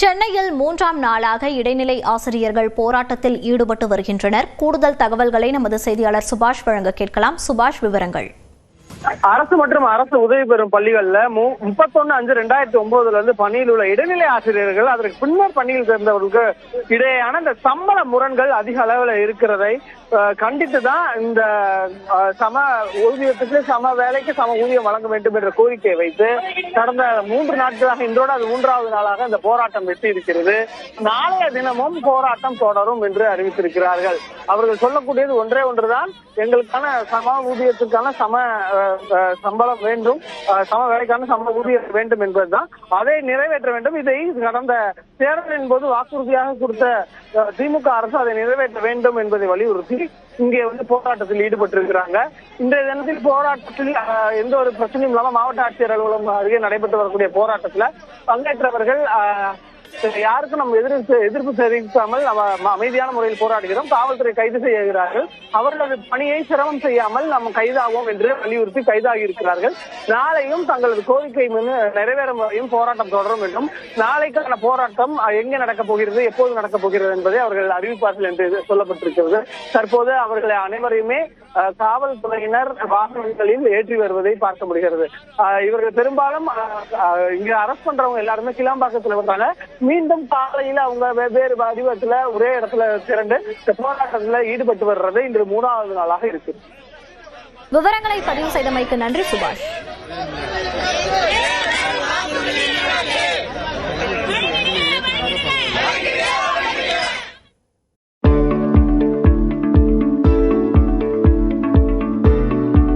சென்னையில் 3ஆம் நாளாக இடைநிலை ஆசிரியர்கள் போராட்டத்தில் ஈடுபட்டு வருகின்றனர். கூடுதல் தகவல்களை நமது செய்தியாளர் சுபாஷ் வழங்க கேட்கலாம். சுபாஷ், விவரங்கள். அரசு மற்றும் அரசு உதவி பெறும் பள்ளிகள்ல 31/5/2009 இருந்து பணியில் உள்ள இடைநிலை ஆசிரியர்கள் அதற்கு பின்னர் பணியில் சேர்ந்தவர்களுக்கு இடையேயான இந்த சம்பள முரண்கள் அதிக அளவில் இருக்கிறதை கண்டித்துதான் இந்த சம ஊதியத்துக்கு சம வேலைக்கு சம ஊதியம் வழங்க வேண்டும் என்ற கோரிக்கையை வைத்து கடந்த 3 நாட்களாக இன்றோடு அது 3வது நாளாக இந்த போராட்டம் வெற்றி இருக்கிறது. நாளைய தினமும் போராட்டம் தொடரும் என்று அறிவித்திருக்கிறார்கள். அவர்கள் சொல்லக்கூடியது ஒன்றே ஒன்றுதான், எங்களுக்கான சம ஊதியத்துக்கான சம சம்பளம் வேண்டும், சம வேலைக்கான சம ஊதியம் வேண்டும் என்பதுதான். அதை நிறைவேற்ற வேண்டும். இதை கடந்த தேர்தலின் போது வாக்குறுதியாக கொடுத்த திமுக அரசு அதை நிறைவேற்ற வேண்டும் என்பதை வலியுறுத்தி இங்கே போராட்டத்தில் ஈடுபட்டிருக்கிறாங்க. இன்றைய தினத்தில் போராட்டத்தில் எந்த ஒரு பிரச்சனையும் இல்லாம மாவட்ட ஆட்சியர் அலுவலகம் அருகே நடைபெற்று வரக்கூடிய போராட்டத்துல பங்கேற்றவர்கள் யாருக்கும் நம்ம எதிர்ப்பு தெரிவிக்காமல் நம்ம அமைதியான முறையில் போராடுகிறோம், காவல்துறை கைது செய்கிறார்கள், அவர்களது பணியை சிரமம் செய்யாமல் நம்ம கைதாகும் என்று வலியுறுத்தி கைதாகி இருக்கிறார்கள். நாளையும் தங்களது கோரிக்கை நிறைவேறும் வரையும் போராட்டம் தொடரும் என்றும், நாளைக்கான போராட்டம் எங்கே நடக்கப் போகிறது, எப்போது நடக்கப் போகிறது என்பதை அவர்கள் அறிவிப்பார்கள் என்று சொல்லப்பட்டிருக்கிறது. தற்போது அவர்களை அனைவரையுமே காவல்துறையினர் வாகனங்களில் ஏற்றி வருவதை பார்க்க முடிகிறது. இவர்கள் பெரும்பாலும் இங்க அரஸ்ட் பண்றவங்க எல்லாருமே கிளாம்பாக்கத்துல வந்தாங்க. மீண்டும் காலையில அவங்க வெவ்வேறு வடிவத்துல ஒரே இடத்துல திரண்டு போராட்டத்துல ஈடுபட்டு வர்றது இன்று 3வது நாளாக இருக்கு. விவரங்களை பதிவு செய்தமைக்கு நன்றி சுபாஷ்.